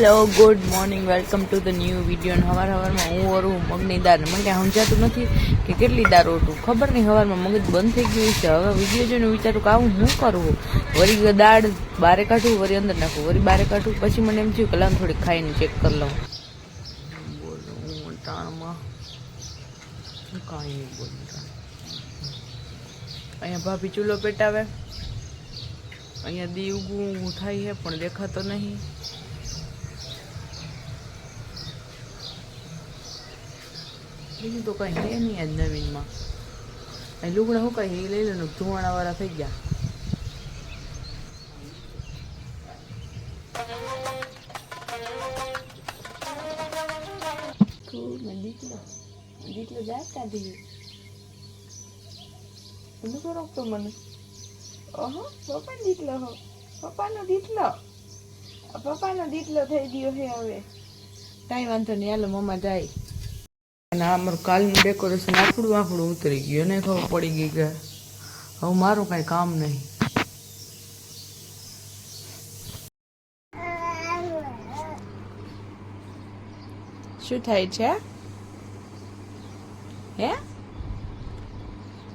Hello good morning welcome to the new video. અને સવારમાં હું ઓરું મગની દાળ મને ક્યાં સમજાતું નથી કે કેટલી દાળ ઓટું ખબર નહીં. સવારમાં મગજ બંધ થઈ ગયું છે. હવે વિડીયો જોઈને વિચારું કે આવું શું કરવું. વળી દાળ બારે કાઢું, વળી અંદર નાખું, વળી બારે કાઢું. પછી મને એમ થયું કે લાવ થોડીક ખાઈને ચેક કરી લઉં. બોલું ટાણમાં કાંઈ નહીં બોલતા. અહીંયા ભાભી ચૂલો પેટાવે, અહીંયા દી ઉગું થાય છે પણ દેખાતો નહીં. બીજું તો કઈ હે નહીં આજ નવીનમાં. અહીં લુગડા શું કઈ એ લઈ લેવાનું, ધુવાણા વાળા થઈ ગયા. દીકલો જાત કાઢી શું રોકતો મને. ઓહો પપ્પા દીકલો હો, પપ્પાનો દીકલો થઈ ગયો છે. હવે કાંઈ વાંધો નહીં, હાલો મમ્મા જાય. અને આ અમારું કાલનું ડેકોરેશન આફડું ઉતરી ગયું, એને ખબર પડી ગઈ કે હવે મારું કાંઈ કામ નહીં. શું થાય છે હે?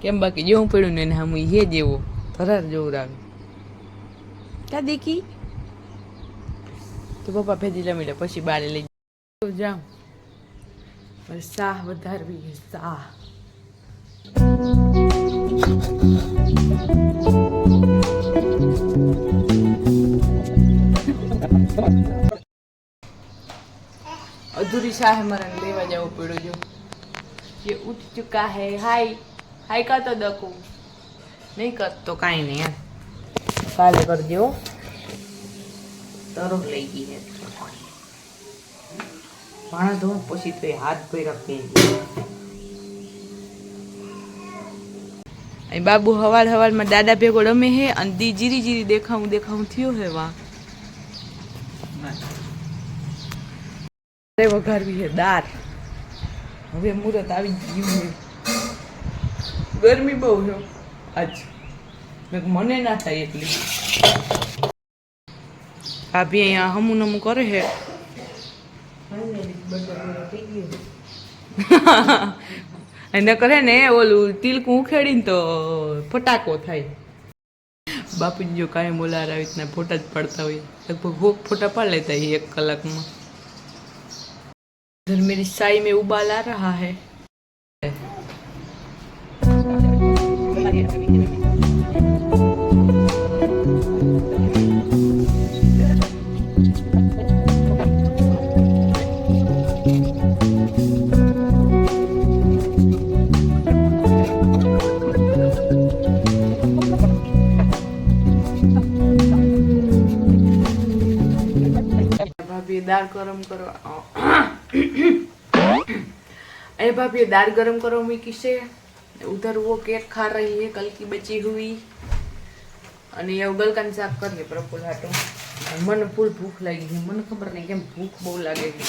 કેમ બાકી જેવું પડ્યું ને એને હમ હે જેવો ધરાર જેવું રાવે ક્યાં દેખી તો પપ્પા ભેજી જમી લે પછી બારે લઈ જાઉં. શાહ વધારવી શાહ. અધૂરી શાહ મારા લેવા જવું પડ્યું. જો ये उठ चुका है. हाय हाय का तो दकू नहीं कर तो काई नहीं यार काले कर दो. तरफ लई गई है पाना धो પછી તો હાથ પે રાખે. અહીં બાબુ હવારમાં દાદા ભેગો રમે હે અને દી જીરી દેખાવું થયો હે. વા વઘારવી હે દાળ. હવે મુહૂર્ત આવી ગયું. ગરમી બહુ છે આજ, મને ના થાય એટલી. ભાભી અહીંયા હમું કરે છે. ન કરે ને ઓલું તિલકું ઉખેડીને તો ફટાકો થાય. બાપુજી જો કાંઈ બોલા આવી રીતના ફોટા જ પાડતા હોય, લગભગ ફોટા પાડ લેતા હોય 1 કલાકમાં. इधर मेरी साई में उबाल आ रहा है. भाभी दाल गरम करो. अरे भाभी दाल गरम करो मिकी से. उधर वो केक खा रही है कल की बची हुई. અને એ ગલકાનું શાક કરીએ પ્રફુલ હાટું. મને ફૂલ ભૂખ લાગી છે. મને ખબર નહીં કેમ ભૂખ બહુ લાગે છે.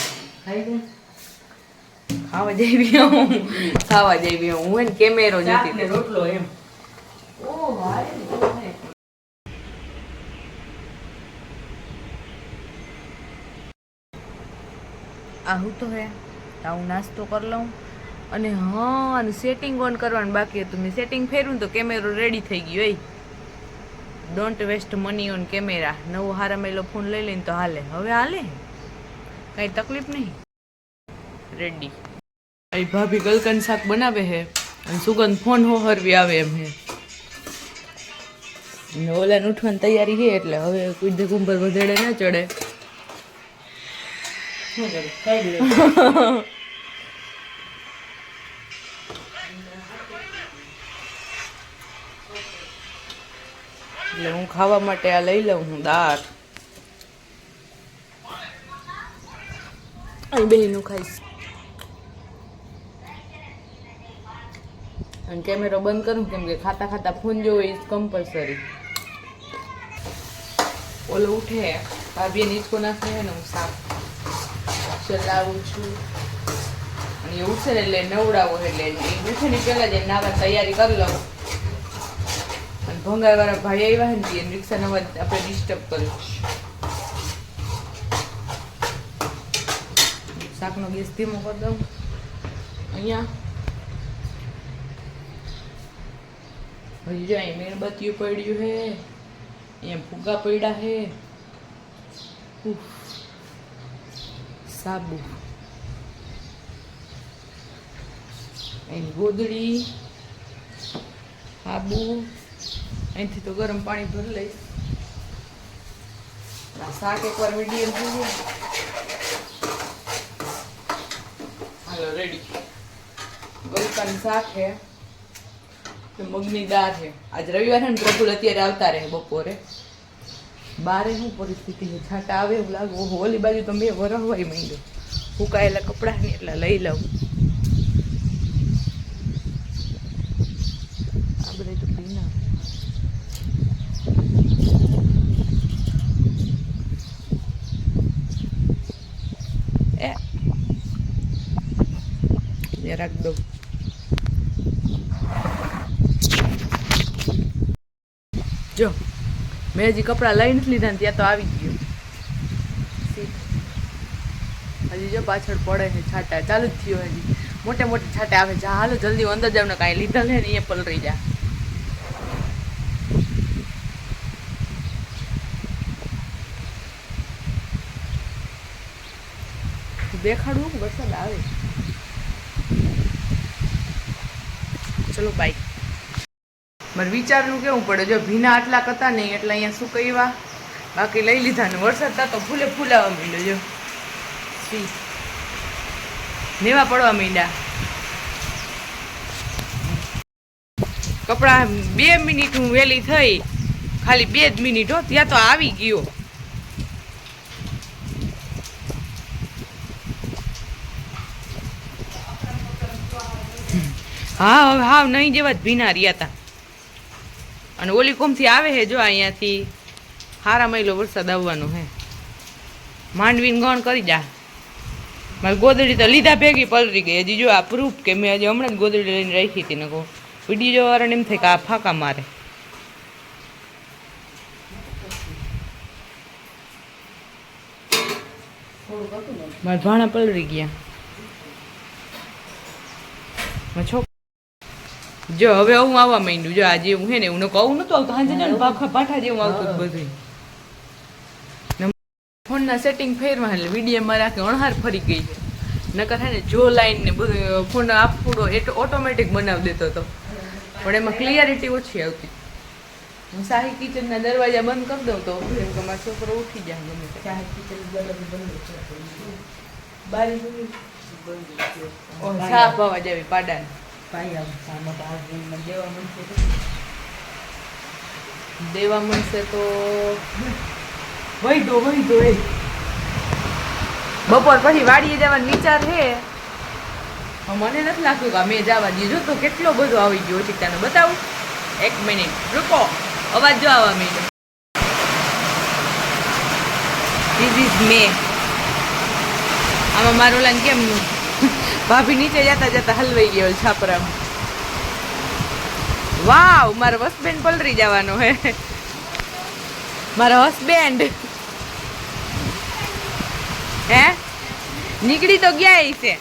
ખાવા જઈવી હું એને કેમેરો જોતી રોટલો એમ. ઓ ભાઈ આવું તો હે. હું નાસ્તો કરી લઉં અને હા અને સેટિંગ ઓન કરવાનું બાકી હતું. મેં સેટિંગ ફેરવું તો કેમેરો રેડી થઈ ગયો. એ don't waste money on camera. નવો હારામેલો ફોન લઈ લઈને તો હાલે. હવે હાલે કાંઈ તકલીફ નહીં. રેડી. અહીં ભાભી ગલકાનું શાક બનાવે છે અને સુગંધ ફોન હોહરવી આવે એમ છે. ઓલાને ઉઠવાની તૈયારી છે એટલે હવે કોઈ દે વધેડે ના ચડે. એટલે હું ખાવા માટે આ લઈ લઉં હું દાળ. અહીં બેનું ખાઈશ અને કેમેરો બંધ કરું કેમ કે ખાતા ફોન જોવો ઇઝ કમ્પલસરી. ઓલો ઉઠે ભાભી નીચકો નાખે ને હું શાક ચલાવું છું અને એ ઉઠશે ને એટલે નવડાવો. એટલે ઉઠે ને પેલા જ નાવા તૈયારી કરી લઉં. અને ભંગારવાળા ભાઈ આવ્યા ને રિક્ષાનો અવાજ આપણે ડિસ્ટર્બ કર્યું. શાકનો ગેસ ધીમો કરી દઉં. અહીંયા હજી જો અહીં મીણબત્તીઓ પડ્યું છે, અહીંયા ફુગ્ગા પડ્યા છે, સાબુ, એની ગોદડી, સાબુ. અહીંથી તો ગરમ પાણી ભરી લઈશ. શાક એકવાર મીડિયમ થઈ જાય. હાલો રેડી. ગલકાનું શાક છે, મગની દાળ છે. આજ રવિવાર છે ને પ્રભુલ અત્યારે આવતા રહે બપોરે. બારે શું પરિસ્થિતિ છે, છાંટા આવે એવું લાગે. ઓહો, ઓલી બાજુ તો મેં વરહવાય માંડ્યો. ફૂંકાયેલા કપડાં ને એટલે લઈ લઉં. આ બધા તો ભીના. રાખ દઉં. જો મેં હજી કપડાં લઈ નથી લીધા ને ત્યાં તો આવી ગયું. હજી જો પાછળ પડે છે છાંટા, ચાલુ જ થયો. હજી મોટે મોટે છાંટા આવે છે. હાલો જલ્દી અંદર જાવ ને, કાંઈ લીધા લે ને એ પલરી જા. દેખાડવું વરસાદ આવે. ચલો બાય. મારે વિચારનું કેવું પડે. જો ભીના આટલા કરતા નહીં એટલે અહીંયા શું કહેવા, બાકી લઈ લીધા ને વરસાદ થતો ફૂલે ફૂલાવા માંડ્યો. જો નેવા પડવા માંડ્યા. કપડા 2 મિનિટ હું વહેલી થઈ, ખાલી 2 જ મિનિટ હો, ત્યાં તો આવી ગયો. હા હવે હાવ નહીં જેવા જ ભીના રહ્યા હતા. અને ઓલી કોમથી આવે છે જો અહીંયાથી હારા મહિલો વરસાદ આવવાનો હે. માંડવીને ગણ કરી જા. મારી ગોદડી તો લીધા ભેગી પલરી ગઈ. હજી જો આ પ્રૂફ કે મેં હજી હમણાં જ ગોદડી લઈને રાખી હતી ને કહું વિડીયો જોવાવાળાને એમ થાય કે આ ફાંકા મારે. મારા ભાણા પલરી ગયા. છોકરા જો હવે હું આવવા માંડ્યું. જો આજે હું હે ને હું કહું નતું આવતું હાજે ને પાઠા જેવું આવતું બધું. ફોનના સેટિંગ ફેરવા એટલે વિડીયોમાં રાખે અણહાર ફરી ગઈ છે. નકર હે ને જો લાઈન ને બધું ફોન આપડો ઓટોમેટિક બનાવી દેતો હતો, પણ એમાં ક્લિયરિટી ઓછી આવતી. હું શાહી કિચનના દરવાજા બંધ કરી દઉં તો કેમ કે મારો છોકરો ઉઠી જાય. ગમે શાહી કિચન દરવાજો બંધ સાફ અવાજ આવી પાડાને. દેવા મનશે તો વહી દો એ બપોર પછી વાડીએ જવાનો વિચાર છે. મને નથી લાગતું કે મેં જવા દીધો. તો કેટલો બધો આવી ગયો છે તને બતાવું. 1 મિનિટ રૂકો, અવાજ જો આવવા માંડ્યો. ધીસ ઇઝ મે. આમાં મારો લાઈન કેમ ભાભી નીચે જતા જતા હલવાઈ ગયો છાપરામાં. વાવ, મારો હસબેન્ડ પલરી જવાનો હે. મારો હસબેન્ડ હે નીકળી તો ગયા છે.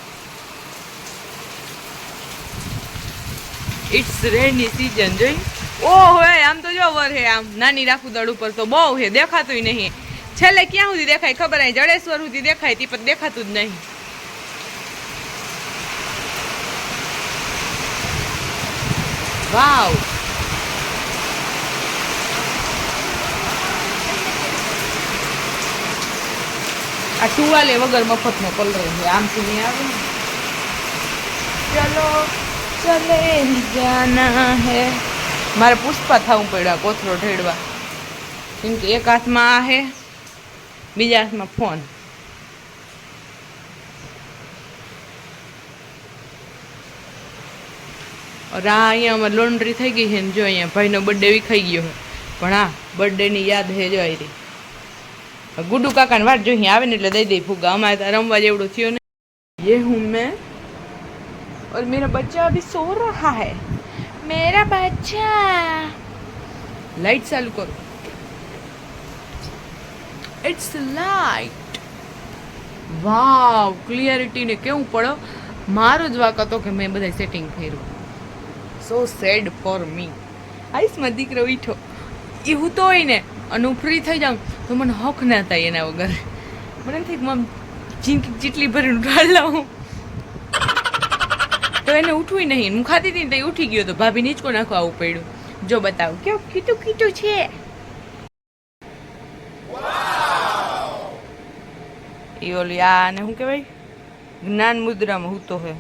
ઇટ્સ રેની સીઝન જોઈ. ઓહ હે આમ તો જો વર હે આમ નાની રાખું દળ ઉપર તો બહુ હે, દેખાતું નહીં. છેલ્લે ક્યાં સુધી દેખાય ખબર નહીં, જડેશ્વર સુધી દેખાય તી પણ દેખાતું જ નહીં. વાવ, આ ટુવાલે વગર મફતનો કલર છે. આમથી નહીં આવે ને. ચલો ચલે જાના હે. મારે પુષ્પા થવું પડ્યું કોથળો ઢેડવા, કેમ કે એક હાથમાં આ હે, બીજા હાથમાં ફોન. આ અહીંયા અમારે લોન્ડ્રી થઈ ગઈ છે ને જો અહીંયા ભાઈનો બર્થડે વિખાઈ ગયો છે, પણ હા બર્થડેની યાદ હે જો આવી રહી. ગુડુ કાકાને વાટ જોઈ આવે ને એટલે દઈ દઈ ફુગ્ગા. અમારે ત્યાં રમવા જેવડો થયો ને. ये हूँ मैं और मेरा बच्चा अभी सो रहा है. मेरा बच्चा. लाइट चालू करो. Its light. વાવ ક્લિયરિટી ને કેવું પડો. મારો જ વાક હતો કે મેં બધા સેટિંગ કર્યું. સો સેડ ફોર મી. આઈસમાં દીકરો ઉઠો એ હું તો હોય ને અને હું ફ્રી થઈ જાઉં તો મને હક ના થાય એના વગર. મને નથી મમ જિંદગી જેટલી ભરીને ઉઠાડી લાવું તો એને ઉઠવું નહીં. હું ખાતી હતી ને તો ઉઠી ગયો તો ભાભી નીચકો નાખવા આવવું પડ્યું. જો બતાવું કેવું કીટું કીટું છે. એ ઓલી આ ને શું કહેવાય જ્ઞાન મુદ્રામાં હું તો હે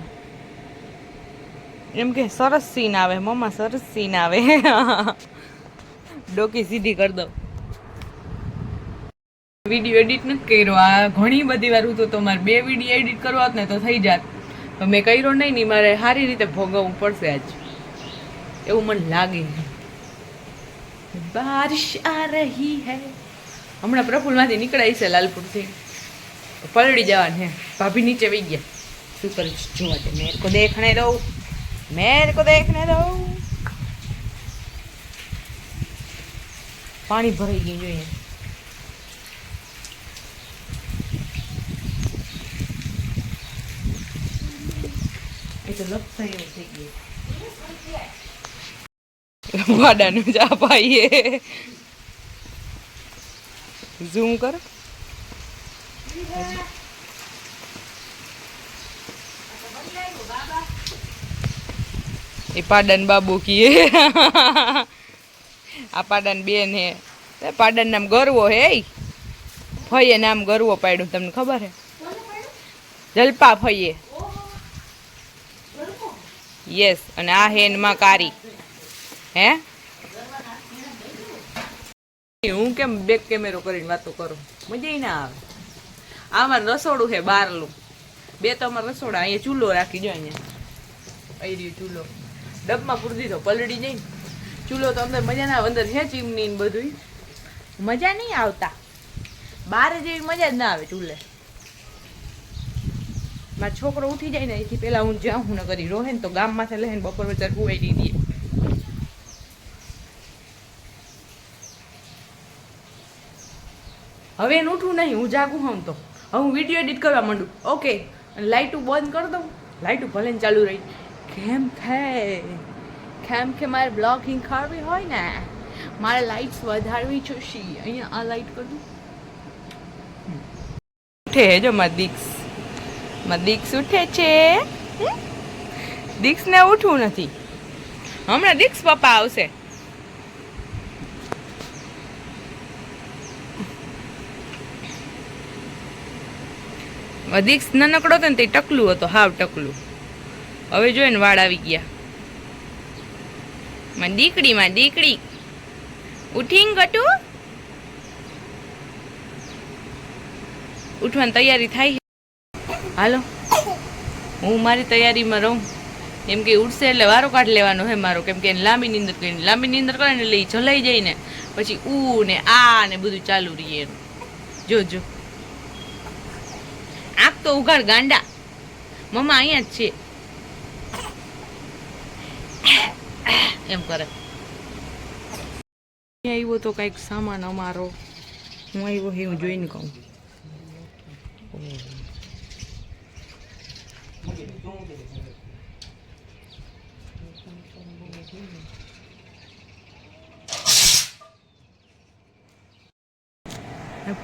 એમ કે સરસ સીન આવે મમ્મા સરસ સીન આવે. ડોકી સીધી કરી દઉં. વિડીયો એડિટ નથી કર્યો. આ ઘણી બધી વાર હું તો મારે 2 વિડીયો એડિટ કરવા હોત ને તો થઈ જાત. તો મેં કર્યો નહીં ને મારે સારી રીતે ભોગવવું પડશે આજ એવું મને લાગે. બારિશ આ રહી હૈ. હમણાં પ્રફુલમાંથી નીકળાય છે લાલપુરથી પલળી જવાનું હે. ભાભી નીચે વહી ગયા. શું કરે છે જોવા દે. મેરે કો દેખને દો મેરે કો દેખને દો. પાણી ભરાઈ ગયું જોઈએ. એ તો લપસા એવું થઈ ગયું. વાડાનું જા ભાઈએ ઝૂમ કર. એ પાડન બાબુ કીએ આ પાડન બેન હે. પાડન નામ ગરવો હે. ફઈએ નામ ગરવો પાડ્યું તમને ખબર હે. જલપા ફઈએ. યસ. અને આ હે માં કારી હે. હું કેમ બેક કેમેરો કરીને વાતો કરું મજા ના આવે. આ અમારે રસોડું છે બારલું. 2 તો અમારે રસોડા. અહીંયા ચૂલો રાખી જો. અહીંયા અહીં રહ્યો ચૂલો. ડબમાં પૂરી દીધો પલળી જઈને. ચૂલો તો અંદર મજા ના આવે. અંદર છે ચીમની ને બધું મજા નહીં આવતા. બાર જેવી મજા જ ના આવે ચૂલે. મારો છોકરો ઉઠી જાય ને એથી પેલા હું જાઉં હું ન કરી રોહે ને તો ગામમાંથી લઈને બપોર વચ્ચે કુવાઈ દીધી. હવે એને ઉઠવું નહીં. હું જાગું હોઉં તો હવે હું વિડીયો એડિટ કરવા માંડું. ઓકે અને લાઇટું બંધ કરી દઉં. લાઇટું ભલે ને ચાલુ રહી. કેમ કે મારે બ્લોગિંગ કરવી હોય ને મારે લાઇટ્સ વધારવી જોશે. અહીંયા આ લાઇટ કરું ઉઠે જો મારા દીક્ષ. મારા દીક્ષ ઉઠે છે. દીક્ષને ઉઠવું નથી. હમણાં દીક્ષ પપ્પા આવશે. દીક્ષ નાનકડો હતો ને તે ટકલું હતો. હાવ ટકલું. હવે જોઈને વાળ આવી ગયા. માં દીકડી ઉઠીને ગટુ ઉઠવાની તૈયારી થાય. હાલો હું મારી તૈયારીમાં રહું. કેમ કે ઉઠશે એટલે વારો કાઢ લેવાનો હે મારો. કેમ કે લાંબી નીંદર કરીને કરે ને એટલે એ જલાઈ જાય ને પછી ને આ ને બધું ચાલુ રહીએ એનું. જોજો આંખ તો ઉઘાડ ગાંડા. મમ્મા અહીંયા જ છે એમ કરે. આવ્યો તો કઈક સામાન અમારો. હું આવ્યો હે હું જોઈને કહું.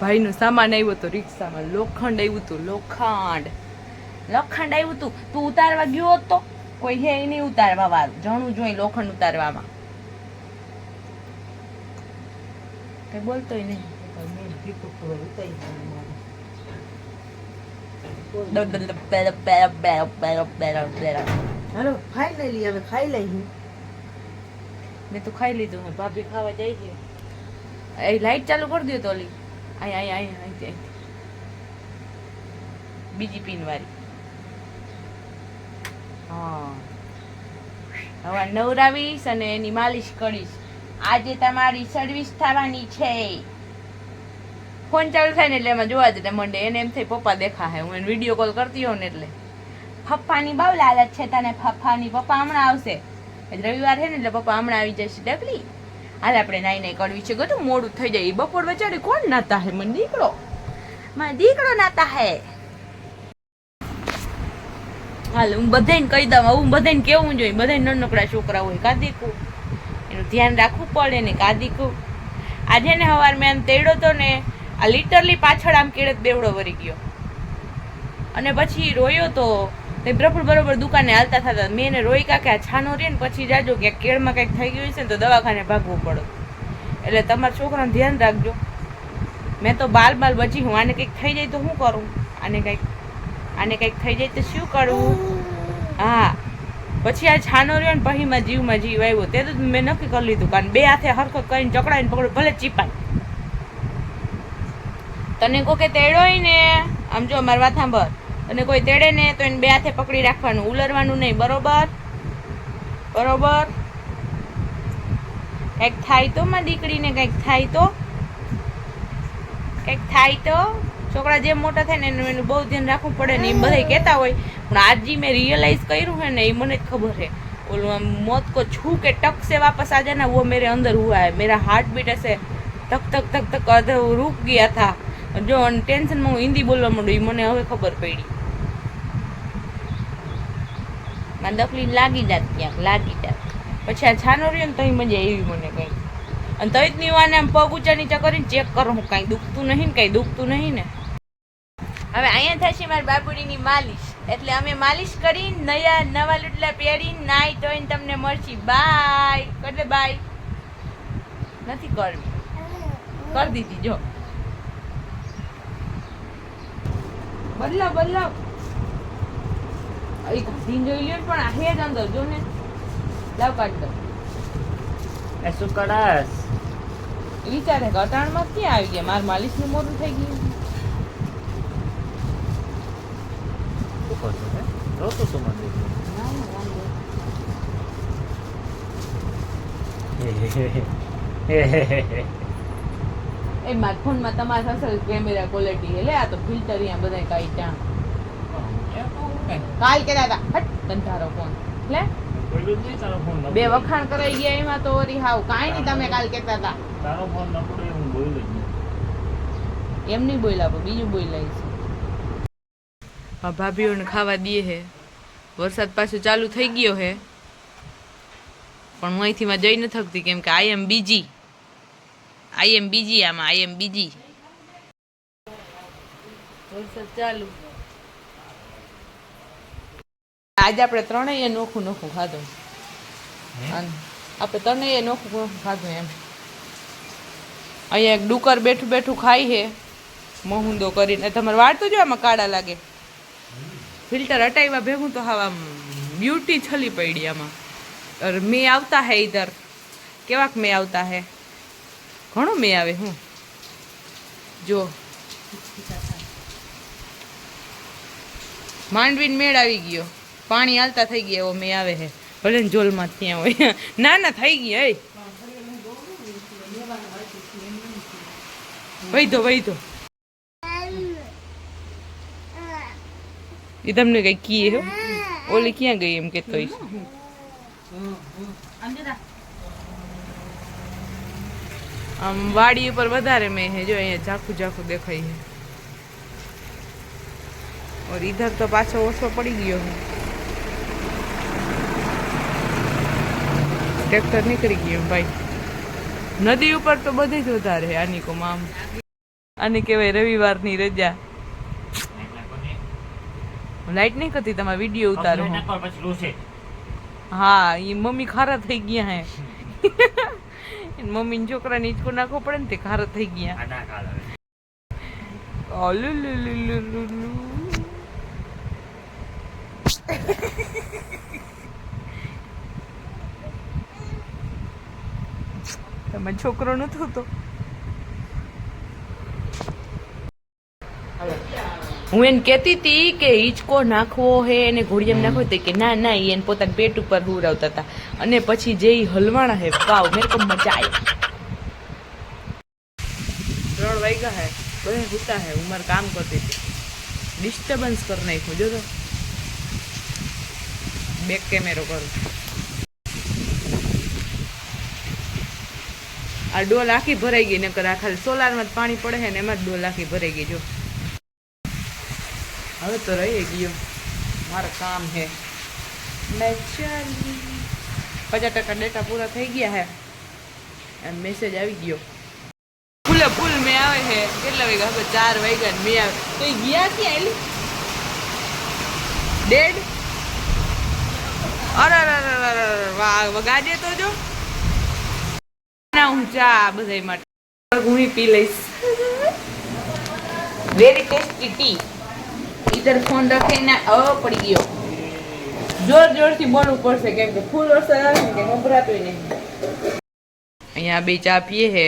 ભાઈ નું સામાન આવ્યું તો રિક્ષામાં. લોખંડ આવ્યું હતું. લોખંડ આવ્યું હતું. તું ઉતારવા ગયો હતો. કોઈ હે નહીં ઉતારવા વાળું. જણું જોઈ લોખંડ ઉતારવામાં. કઈ બોલતોય નહીં. હાલો ફાઇનલી હવે ખાઈ લઈ. મેં તો ખાઈ લીધું. ભાભી ખાવા જાય છે. એ લાઈટ ચાલુ કરી દો તો ઓલી અહીંયા બીજી પિન વાળી. હા હવે નવરાવીશ અને એની માલિશ કરીશ. આજે તમારી સર્વિસ થવાની છે. ફોન ચાલુ થાય ને એટલે એમાં જોવા જ મંડે. એને એમ થાય પપ્પા દેખા હે. હું એને વિડીયો કોલ કરતી હોઉં ને એટલે પપ્પાની બહુ લાલચ છે તને. પપ્પાની પપ્પા હમણાં આવશે. રવિવાર છે ને એટલે પપ્પા હમણાં આવી જશે. ડગલી હાલ આપણે નાઈ કરવી છે. ગતું મોડું થઈ જાય. બપોર વચાડી કોણ નાતા હે? મને દીકરો નાતા હે. હાલ હું બધાને કહી દઉં, હું બધાને કેવું જોઈએ, બધા નાનકડા છોકરા હોય કાદીકું એનું ધ્યાન રાખવું પડે ને કાદીકું. આજે ને સવાર મેં આમ તેડ્યો તો ને આ લિટરલી પાછળ આમ કેળે બેવડો વરી ગયો અને પછી રોયો તો બરોબર દુકાને હાલતા થતા મેં એને રોઈ કાકે આ છાનો રે ને પછી જાજો કે કેળમાં કંઈક થઈ ગયું છે ને તો દવાખાને ભાગવું પડે. એટલે તમારા છોકરાનું ધ્યાન રાખજો. મેં તો બાલ બચી હું, આને કંઈક થઈ જાય તો શું કરું, આને કંઈક થઈ જાય તો શું કરવું. હા પછી આ છાનો રહ્યો ને પહીમાં જીવમાં જીવ આવ્યો તે તો મેં નક્કી કરી લીધું કારણ બે હાથે હરખો કરીને ચકડાઈને પકડો ભલે ચીપાય. તને કોઈ કે તેડો હોય ને આમ જો મારી વાત સાંભળ, તને કોઈ તેડે ને તો એને બે હાથે પકડી રાખવાનું, ઉલરવાનું નહીં. બરોબર કંઈક થાય તો માં દીકરીને કંઈક થાય તો છોકરા જેમ મોટા થાય ને એનું બહુ ધ્યાન રાખવું પડે ને એમ બધા કહેતા હોય. પણ આજ મેં રિયલાઇઝ કર્યું है ना, ये મને જ ખબર है. ઓલું આમ मौत को छू के टक से वापस आ जाना वो मेरे अंदर हुआ है. मेरा हार्ट बीट ऐसे तक तक तक तक रुक गया था. જો ટેન્શનમાં હું હિન્દી બોલવા માંડું મને હવે ખબર પડી. માં દફલી લાગી જાત પછી આ છાનો રહ્યો ને તો મજા આવી મને કંઈક. અને તો જ ની વાને આમ પગ ઊંચા નીચા કરીને ચેક કરો હું કાંઈ દુખતું નહીં ને. હવે અહીંયા થશે મારી બાબુડીની માલિશ. એટલે અમે માલિશ કરી નવા લુટલા પહેરીને નાઈ ધોઈને તમને મળશી. બાય કરી દે. બાય નથી કરવી, કરી દીધી. જો બદલાવ એ ગાંધી જોઈ લ્યો પણ આ હેજ અંદર જો ને લાવ કાઢ દો. એ શું કરાસ વિચારે કટાણમાં ક્યાં આવી ગયા, માર માલિશ નું મોડું થઈ ગયું. શું કરશો હે રોતો તો મને એ મારા ફોનમાં તમારા અસલ કેમેરા ક્વોલિટી એટલે આ તો ફિલ્ટર અહીંયા બધા કાઈ ત્યાં કાલ કર્યા હતા. હટ તને તારો ફોન લે બે વખાણ કરાઈ ગયા એમાં તો વરી હાવ કાઈ નહીં. તમે કાલ કહેતા હતા તારો ફોન નકડો હું બોલી લઈ એમ નહીં બોલ્યા પણ બીજું બોલાય છે. હા ભાભીઓને ખાવા દે હે. વરસાદ પાછો ચાલુ થઈ ગયો હે પણ હું અહીંથી માં જઈ ન થકતી કેમ કે આઈ એમ બીજી વરસાદ ચાલુ. આજે આપણે ત્રણેય નોખું ખાધું. આપણે ત્રણેય નોખું ખાધું એમ. અહીંયા એક ડુકર બેઠું ખાઈ હે મોહુંદો કરીને. તમારે વાળ તો જો આમાં કાળા લાગે. ફિલ્ટર હટાવ્યા ભેગું તો હા બ્યુટી છલી પડી આમાં. મેં આવતા હે ઇધર કેવાક મેં આવતા હે ઘણો મેં આવે. હું જો માંડવીને મેળ આવી ગયો, પાણી હાલતા થઈ ગયા એવો મેં આવે હે. ભલે ને જોલમાં ત્યાં હોય ના થઈ ગયા. વૈધો એ તમને કઈ કીએ હો ઓલી ક્યાં ગઈ એમ કેતો આમ વાડી ઉપર વધારે મેં હે. જો અહીંયા ઝાખું દેખાય છે. और इधर तो पाछो ओछो पड़ी गयो है. ट्रेक्टर निकली गयो भाई. नदी ऊपर तो बधे ज વધારે આની કો મામ આને કહેવાય રવિવારની રજા. લાઈટ નહીં કરતી તમારે વિડીયો ઉતારો. હા એ મમ્મી ખારા થઈ ગયા હે. મમ્મી છોકરા ને ઈચકો નાખવો પડે ને તે ખારા થઈ ગયા. તમારો છોકરો નતો તો હું એને કહેતી હતી કે હિંચકો નાખવો હે એને ઘોડિયામાં નાખવો તો કે ના એને પોતાના પેટ ઉપર હુરાવતા હતા. અને પછી જે હલવાણા હે પાવ મેરે કો મજા આવી. 3 વાગ્યા હે બધા હોતા હે. હું મારું કામ કરતી હતી ડિસ્ટર્બન્સ કરી નાખ્યું. જો તો બેક કેમેરો કરું. આ ડોલ આખી ભરાઈ ગઈ. નકર આ ખાલી સોલારમાં જ પાણી પડે છે ને એમાં જ ડોલ આખી ભરાઈ ગઈ. જો હવે તો રહી ગયો મારું કામ છે મેં ચાલી 50% ડેટા પૂરા થઈ ગયા છે અને મેસેજ આવી ગયો ફૂલે ફૂલ મેં આવે છે કેટલા વાગ્યા હવે 4 વાગ્યા ને મેં આવે તો એ ગયા ક્યાં એલી ડેડ અરે વાહ વગાડે તો જો ના હું ચા બધા માટે હું પી લઈશ વેરી ટેસ્ટી ટી इधर फोन रखे ना पड़ी गयो जोर जोर થી બોલવું પડશે કેમ કે ફૂલ વરસાદ આવે ને કે ગભરાતું નહીં અહીંયા બે ચા પીએ હે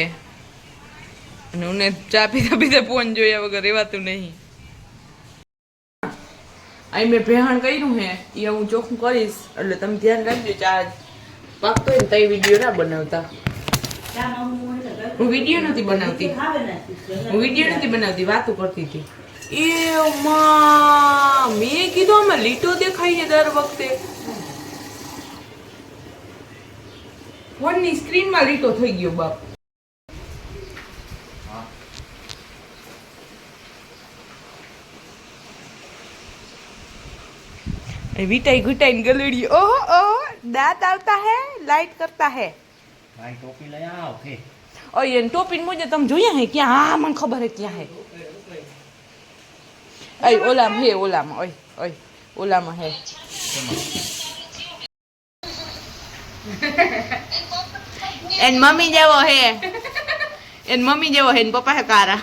અને ઉને ચા પીતા પીતા ફોન જોયા વગર રહેવાતું નહીં અહીં મેં ભેહાણ કર્યું હે એ હું ચોખ્ખું કરીશ એટલે તમે ધ્યાન રાખજો ચા પાકતો હોય ને તઈ વિડીયો ના બનાવતા હું વિડીયો નથી બનાવતી વાતો કરતી હતી એ માં મેં કીધું આમાં લીટો દેખાય છે દર વખતે ફોનની સ્ક્રીનમાં લીટો થઈ ગયો બાપ વિટાઈ ઘુટાઈ ગલુડી ઓહો ઓહો દાંત આવતા હે લાઈટ કરતા હે ભાઈ ટોપી લઈ આવ કે ઓય એન ટોપી મુજે તમે જોયા હે ક્યાં હા મને ખબર હે ક્યાં હે ઓય ઓલામાં હે ઓલામાં ઓય ઓય ઓલામાં હે એન મમ્મી જેવો હે એન પપ્પા હે કારા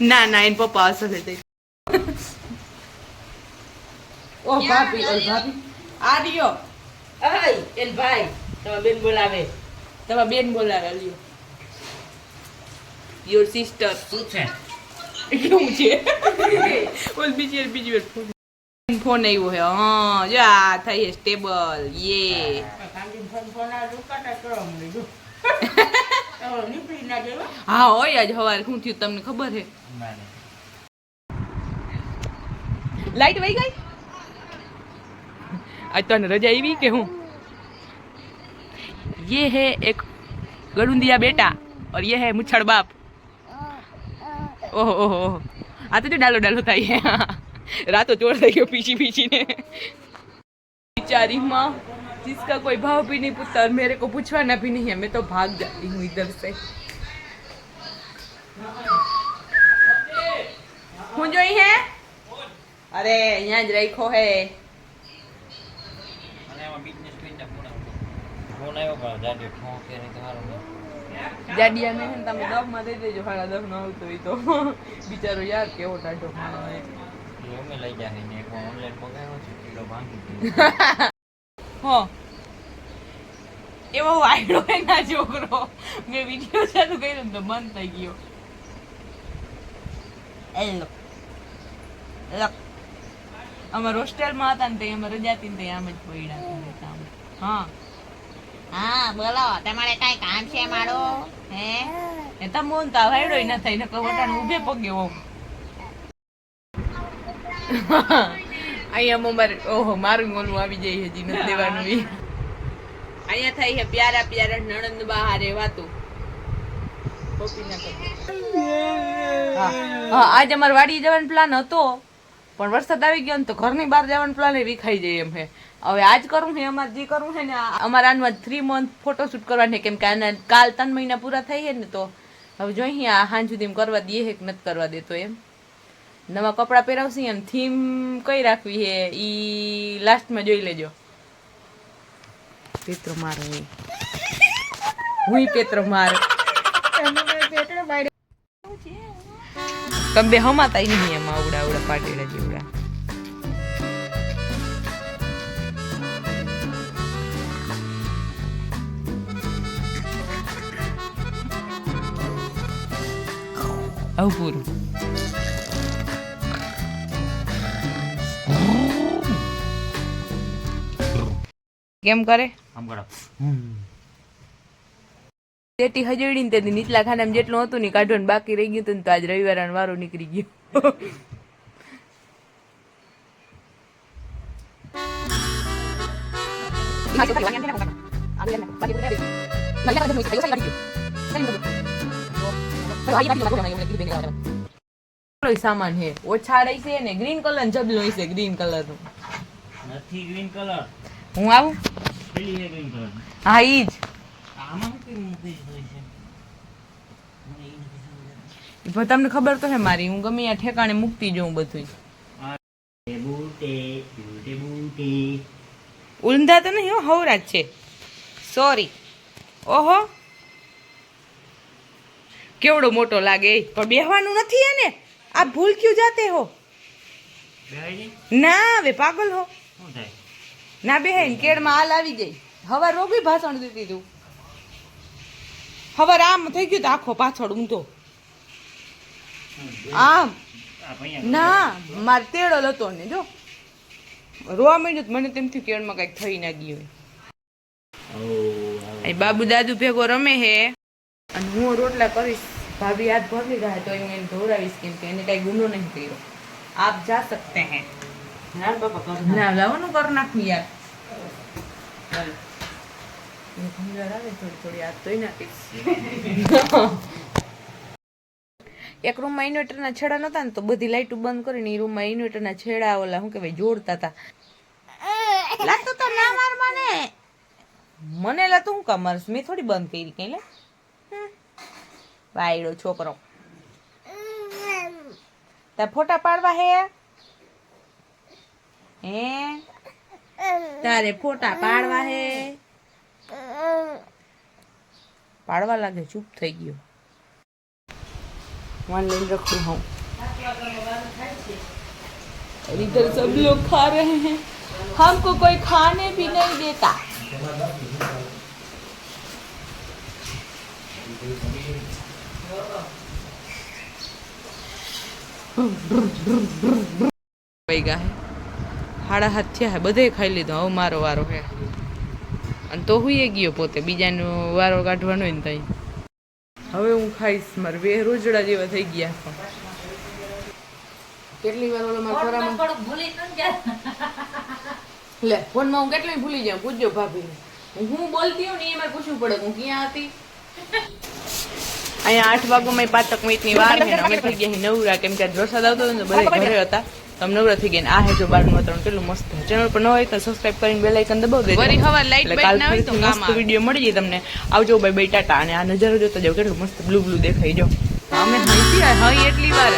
ના ના એન પપ્પા અસલ હે ઓ ભાભી આ રહ્યો અય એન ભાઈ તમારા બેન બોલાવે લ્યો યોર સિસ્ટર શું છે કેવું છે ઓલ બીજી વાર ફોન આવ્યો હે હા જો આ થઈ હે સ્ટેબલ યે હા હોય આજ સવારે શું થયું તમને ખબર હે लाइट वही गई आज तो रजा आई कि हूँ ये है एक गरुंदिया बेटा और ये है मुच्छड़ बाप ओहो ओहो ओहो आते तो डालो था ये रातों चोर થઈ ગયો पीछी बेचारी माँ जिसका कोई भाव भी नहीं पूछता और मेरे को पूछवाना भी नहीं है मैं तो भाग जाती हूँ इधर से હું જોઈ હે અરે અહીંયા જ રાખ્યો હે અને એમાં બિઝનેસ કરીને ફોન આવ્યો પણ જાડે ઠોક કે નહીં તમારો જાડિયાને હે ને તમે 10 માં દઈ દેજો 10.5 નો આવતો હોય તો બિચારો યાર કેવો ટાઢો માણો હે એ અમે લઈ જાય ને એક ઓનલાઈન મંગાવ્યો છે કિલો ભાંગી હો એવો વાયડો હે ના છોકરો મેં વિડિયો ચાલુ કર્યો ને તો બંધ થઈ ગયો એલો અમાર હોસ્ટેલમાં હતા ને તે અમે રજા હતી ને આમ જ પડ્યા હા હા બોલો તમારે કઈ કામ છે મારો હે એ તો મોન તો વાયડો ન થઈ ને કવટાણ ઊભે પગે ઓમ અહીંયા મારે ઓહો મારું ઓલું આવી જાય હજી નથી દેવાનું ઈ અહીંયા થઈ છે પ્યારા પ્યારા નણંદ બહારે વાતું હા આજ અમારે વાડી જવાનો પ્લાન હતો પણ વરસાદ આવી ગયો ને તો ઘરની બહાર જવાનો પ્લાન એ વિખાઈ જાય એમ હે હવે આજ કરું છે અમારે જે કરવું છે ને અમારે આનમાં 3 મંથ ફોટોશૂટ કરવાની કેમ કે આના કાલ 3 મહિના પૂરા થઈ છે ને તો હવે જોઈ આ હાંજ સુધી કરવા દઈએ કે નથી કરવા દેતો એમ નવા કપડાં પહેરાવશી અને થીમ કઈ રાખવી છે ઈ લાસ્ટમાં જોઈ લેજો પેત્રો મારો હું પેત્રો મારો તમે હમાતા નહીં એમાં આવડા આવડા પાટેડા જેવડા આવું પૂરું કેમ કરે આમ કરો તેટી હજડી ને તેથી નીચલા ખાનામાં જેટલું હતું ને કાઢવાનું બાકી રહી ગયું હતું ને તો આજ રવિવારનો વારો નીકળી ગયો કેટલો સામાન હે ઓછા રહી છે ને ગ્રીન કલર નું જબલું હશે ગ્રીન કલર નું નથી ગ્રીન કલર હું આવું પેલી હે ગ્રીન કલર હા ઈ જ આમાં શું કેમ મૂકી દીધું છે મને ઈ નથી સમજાતું. પણ તમને ખબર તો હે મારી હું ગમે ત્યાં ઠેકાણે મૂકતી જોઉં બધું બૂટે બૂટે બૂટે ઊંધા તો નહીં હો હવરા જ છે સોરી ઓહો કેવડો મોટો લાગે એ પણ બેહવાનું નથી હે ને આ ભૂલ ક્યું જાતે હો બેહાઈ જી ના હવે પાગલ હો શું થાય ના બેહે ને કેળમાં હાલ આવી ગઈ હવે રોગી ભાષણ દીધી તું હવે આમ થઈ ગયું તો આખો પાછળ ઊંધો આમ આ ભૈયા ના મારે તેડો હતો ને જો રોવા માંડ્યું તો મને તેમ થયું કેળમાં કઈક થઈ ના ગયું હોય અહીં બાબુ દાદુ ભેગો રમે હે અને હું રોટલા કરીશ ભાભી હાથ ભરી રહ્યા તો હું એને ધોરાવીશ કેમ કે એને કઈ ગુનો નહીં કર્યો આપ જા સકતે હે ના બાપા કર ના લાવવાનું કર નાખું યાર ખંજર આવે થોડી થોડી હાથ ધોઈ નાખીશ એક રૂમમાં ઇન્વર્ટરના છેડા નતા ને તો બધી લાઈટો બંધ કરીને એ રૂમમાં ઇન્વર્ટરના છેડા ઓલા શું કહેવાય જોડતા હતા લાગતો તો ના માર મને લાતું હું કામ મારસ મેં થોડી બંધ કરી કઈ લે વાયડો છોકરો તાર ફોટા પાડવા હે તારે ફોટા પાડવા હે પાડવા લાગે ચૂપ થઈ ગયો मान ले रखू हूँ और इधर सब लोग खा रहे हैं हमको कोई खाने भी नहीं देता ગયા હે હાડા હાથ થયા હે બધે ખાઈ લીધો હવે મારો વારો હે અને તો હુંય ગયો પોતે બીજાનો વારો કાઢવાનો હોય ને તઈ હવે હું ખાઈશ મારે બે રોજડા જેવા થઈ ગયા છે કેટલી વાર ઓલો મારા ખોરામાં લે ફોનમાં હું કેટલી ભૂલી જાઉં પૂછજો ભાભીને હું બોલતી હોઉં ને એ મારે પૂછવું પડે હું ક્યાં હતી અહીંયા 8 વાગ્યામાં 5 મિનિટની વાર છે ને અમે થઈ ગયા નવરા કેમ કે વરસાદ આવતો હતો ને બધા ઘરે હતા તમે નવરા થઈ ગયા આ હે જો બારનું વાતાવરણ કેટલું મસ્ત છે ચેનલ પર ન હોય તો સબસ્ક્રાઇબ કરીને બેલ આઇકન દબાવી દેજો વરી હવા લાઈટ બાઈટ ના હોય તો મસ્ત વિડિયો મળી જાય તમને આવજો બાય બાય ટાટા અને આ નજારો જોતા જાવ કેટલું મસ્ત બ્લુ બ્લુ દેખાઈ જો અમે હંસી એટલી વાર